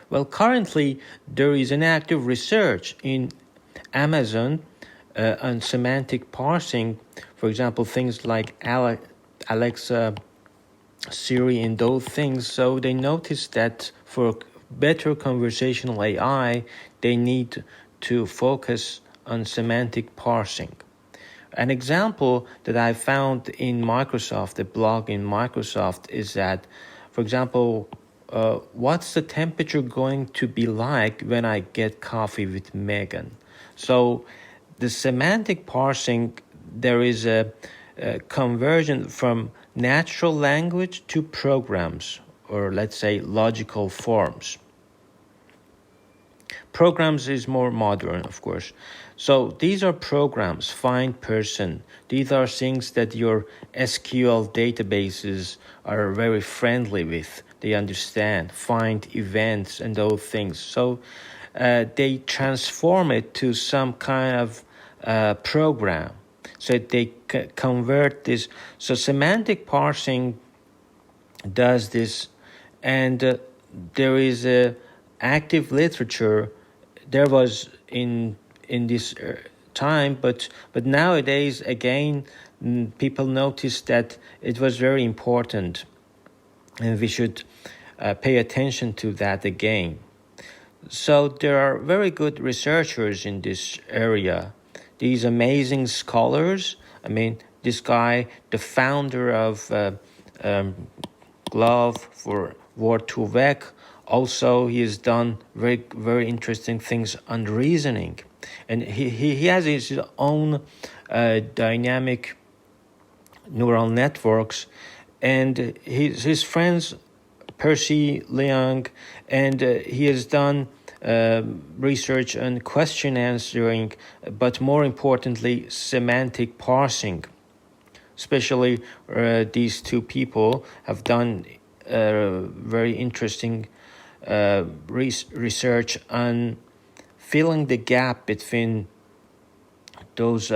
Well, currently there is an active research in Amazon on semantic parsing. For example, things like Alexa, Siri, and those things. So they noticed that for better conversational AI, they need to focus on semantic parsing. An example that I found in Microsoft, the blog in Microsoft, is that, for example, what's the temperature going to be like when I get coffee with Megan? So the semantic parsing, there is a conversion from natural language to programs, or let's say logical forms. Programs is more modern, of course. So these are programs, find person. These are things that your SQL databases are very friendly with. They understand, find events and those things. So they transform it to some kind of program. So they convert this. So semantic parsing does this, and there is a active literature. There was in this time, but nowadays again, people notice that it was very important, and we should pay attention to that again. So there are very good researchers in this area. These amazing scholars. I mean, this guy, the founder of Glove for Word2Vec, also he has done very, very interesting things on reasoning. And he has his own dynamic neural networks, and his friends, Percy Leung, and he has done research on question answering, but more importantly, semantic parsing. Especially these two people have done very interesting research on filling the gap between those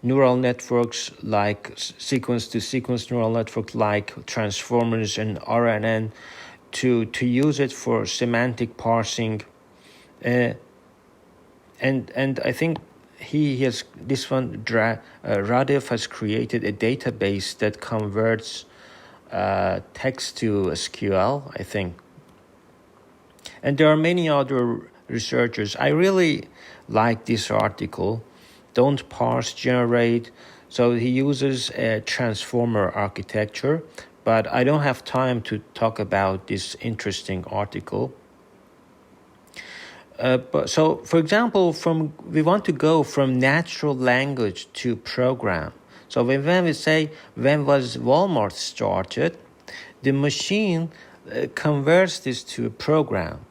neural networks, like sequence-to-sequence neural networks like transformers and RNN, to use it for semantic parsing. And I think he has, this one, Radev has created a database that converts text to SQL, I think. And there are many other researchers. I really like this article. Don't parse, generate. So he uses a transformer architecture, but I don't have time to talk about this interesting article. So, for example, we want to go from natural language to program. So when we say, when was Walmart started, the machine converts this to a program.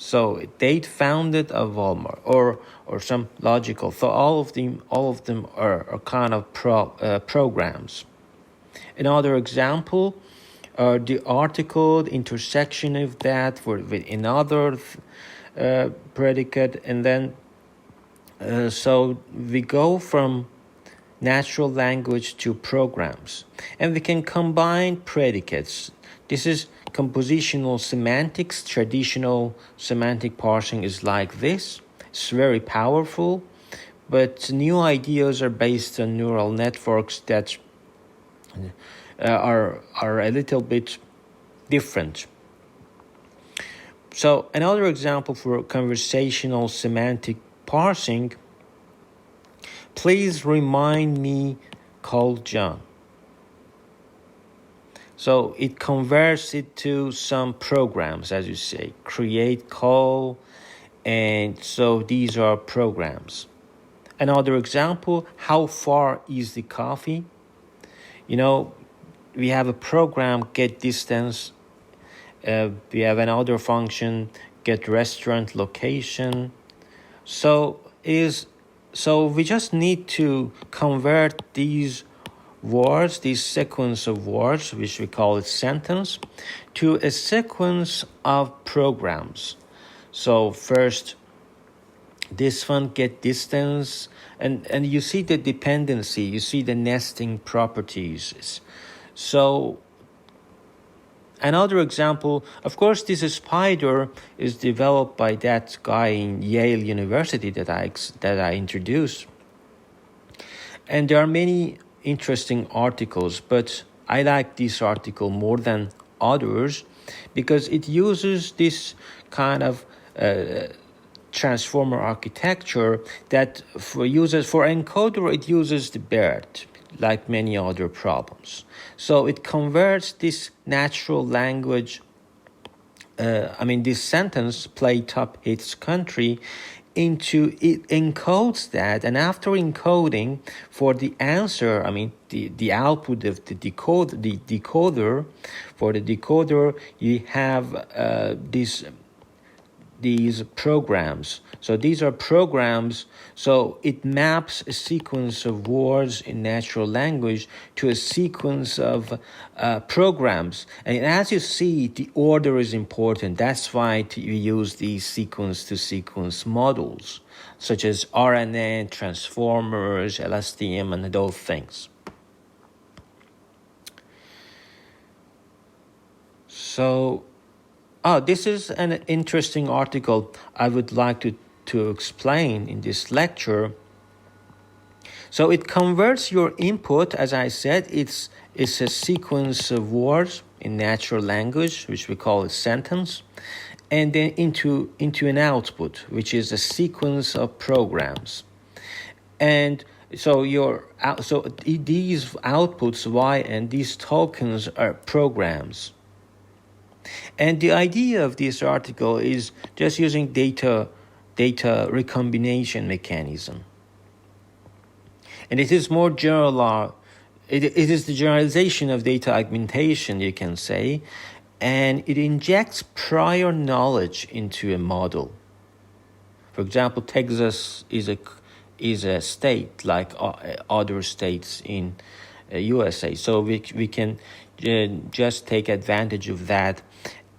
So date founded a Walmart or some logical. So all of them are kind of programs. Another example, the article, the intersection of that with another predicate, and then so we go from natural language to programs, and we can combine predicates. This is compositional semantics. Traditional semantic parsing is like this. It's very powerful, but new ideas are based on neural networks that are a little bit different. So another example for conversational semantic parsing, please remind me, call John. So it converts it to some programs, as you say, create, call, and so these are programs. Another example, how far is the coffee? We have a program, get distance. We have another function, get restaurant location. So we just need to convert these words, this sequence of words, which we call it sentence, to a sequence of programs. So first, this one, get distance, and you see the dependency, you see the nesting properties. So Another example, of course, this spider is developed by that guy in Yale University that I introduced. And there are many interesting articles, but I like this article more than others because it uses this kind of transformer architecture that for encoder it uses the BERT like many other problems. So it converts this natural language, this sentence, play top hits country, it encodes that, and after encoding for the answer, the output of the decoder, for the decoder you have these programs. So these are programs, so it maps a sequence of words in natural language to a sequence of programs. And as you see, the order is important. That's why we use these sequence-to-sequence models, such as RNN, transformers, LSTM, and those things. So, this is an interesting article I would like to explain in this lecture. So it converts your input, as I said, it's a sequence of words in natural language, which we call a sentence, and then into an output, which is a sequence of programs. And so these outputs, Y, and these tokens are programs. And the idea of this article is just using data recombination mechanism. And it is more general. It is the generalization of data augmentation, you can say, and it injects prior knowledge into a model. For example, Texas is a state like other states in USA, so we can just take advantage of that.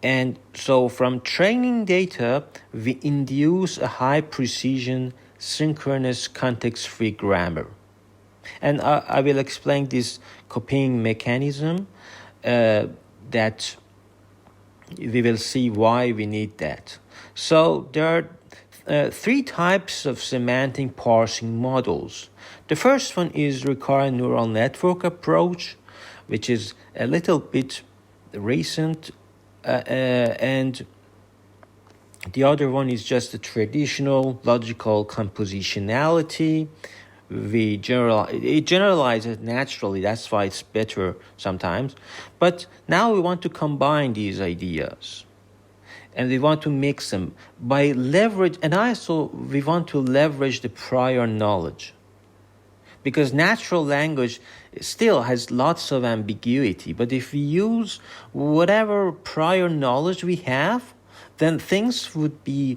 And so from training data, we induce a high precision, synchronous, context-free grammar. And I will explain this copying mechanism that we will see why we need that. So there are 3 types of semantic parsing models. The first one is recurrent neural network approach, which is a little bit recent, and the other one is just the traditional logical compositionality. It generalizes naturally, that's why it's better sometimes. But now we want to combine these ideas, and we want to mix them by leverage, and also we want to leverage the prior knowledge. Because natural language still has lots of ambiguity, but if we use whatever prior knowledge we have, then things would be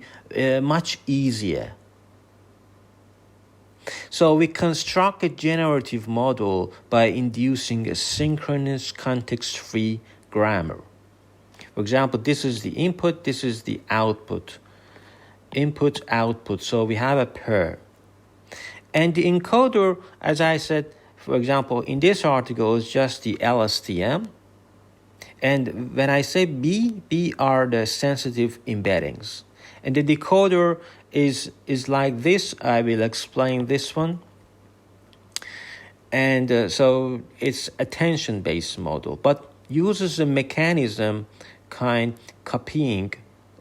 much easier. So we construct a generative model by inducing a synchronous context-free grammar. For example, this is the input, this is the output. Input, output, so we have a pair. And the encoder, as I said, for example, in this article is just the LSTM. And when I say B are the sensitive embeddings. And the decoder is like this. I will explain this one. And so it's attention-based model, but uses a mechanism copying.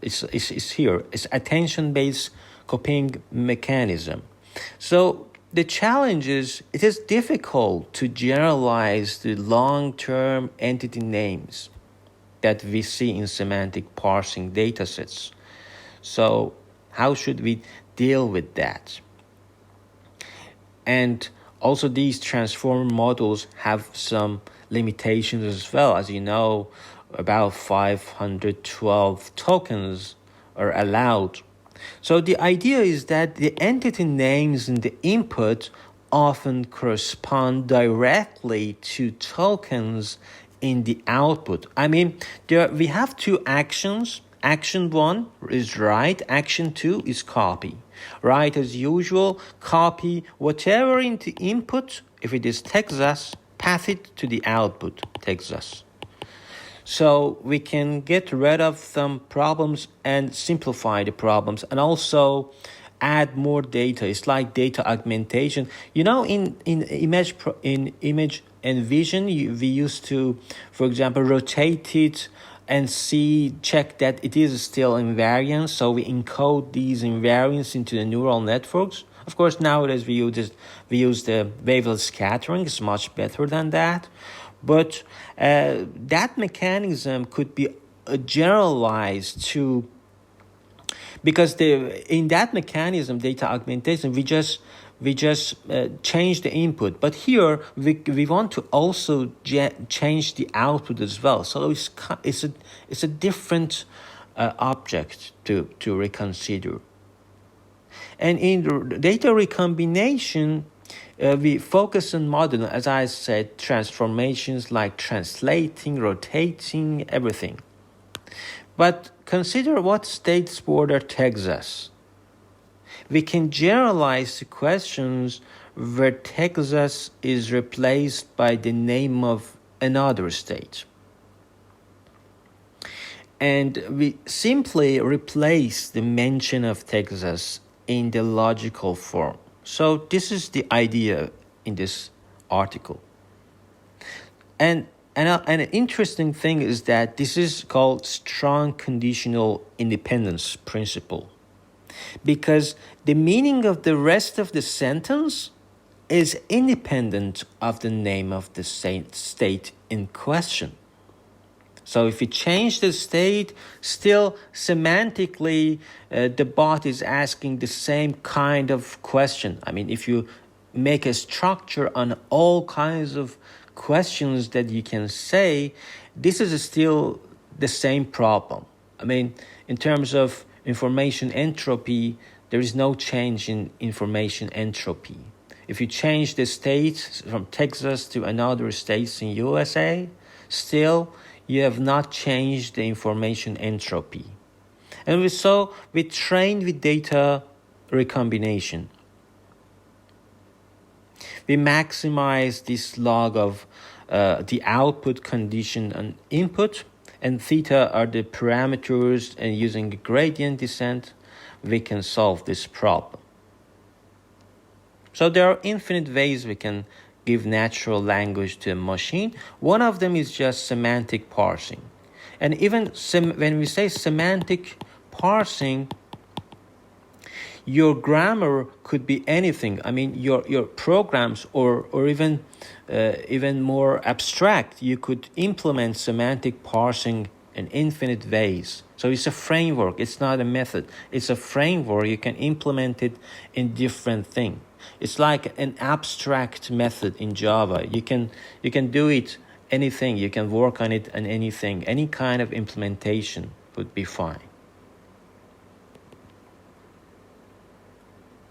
It's here. It's attention-based copying mechanism. So the challenge is it is difficult to generalize the long-term entity names that we see in semantic parsing datasets. So how should we deal with that? And also these transformer models have some limitations as well. As you know, about 512 tokens are allowed. So the idea is that the entity names in the input often correspond directly to tokens in the output. We have 2 actions. Action 1 is write. Action 2 is copy. Write as usual, copy whatever in the input. If it is Texas, path it to the output, Texas. So we can get rid of some problems and simplify the problems, and also add more data. It's like data augmentation. In image and vision, we used to, for example, rotate it and check that it is still invariant. So we encode these invariants into the neural networks. Of course, nowadays we use the wavelet scattering. It's much better than that. But that mechanism could be generalized to, because in that mechanism, data augmentation, we just change the input. But here we want to also change the output as well. So it's a different object to reconsider. And in the data recombination, we focus on modern, as I said, transformations like translating, rotating, everything. But consider what state's border takes us. We can generalize the questions where Texas is replaced by the name of another state. And we simply replace the mention of Texas in the logical form. So this is the idea in this article. And an interesting thing is that this is called strong conditional independence principle, because the meaning of the rest of the sentence is independent of the name of the state in question. So if you change the state, still semantically, the bot is asking the same kind of question. I mean, if you make a structure on all kinds of questions that you can say, this is still the same problem. I mean, in terms of information entropy, there is no change in information entropy. If you change the state from Texas to another state in USA, still you have not changed the information entropy. And we trained with data recombination. We maximize this log of the output, condition, and input, and theta are the parameters, and using a gradient descent, we can solve this problem. So there are infinite ways we can give natural language to a machine. One of them is just semantic parsing. And even when we say semantic parsing, your grammar could be anything. I mean, your programs, or even more abstract, you could implement semantic parsing in infinite ways. So it's a framework. It's not a method. It's a framework. You can implement it in different things. It's like an abstract method in Java. You can do it anything. You can work on it on anything. Any kind of implementation would be fine.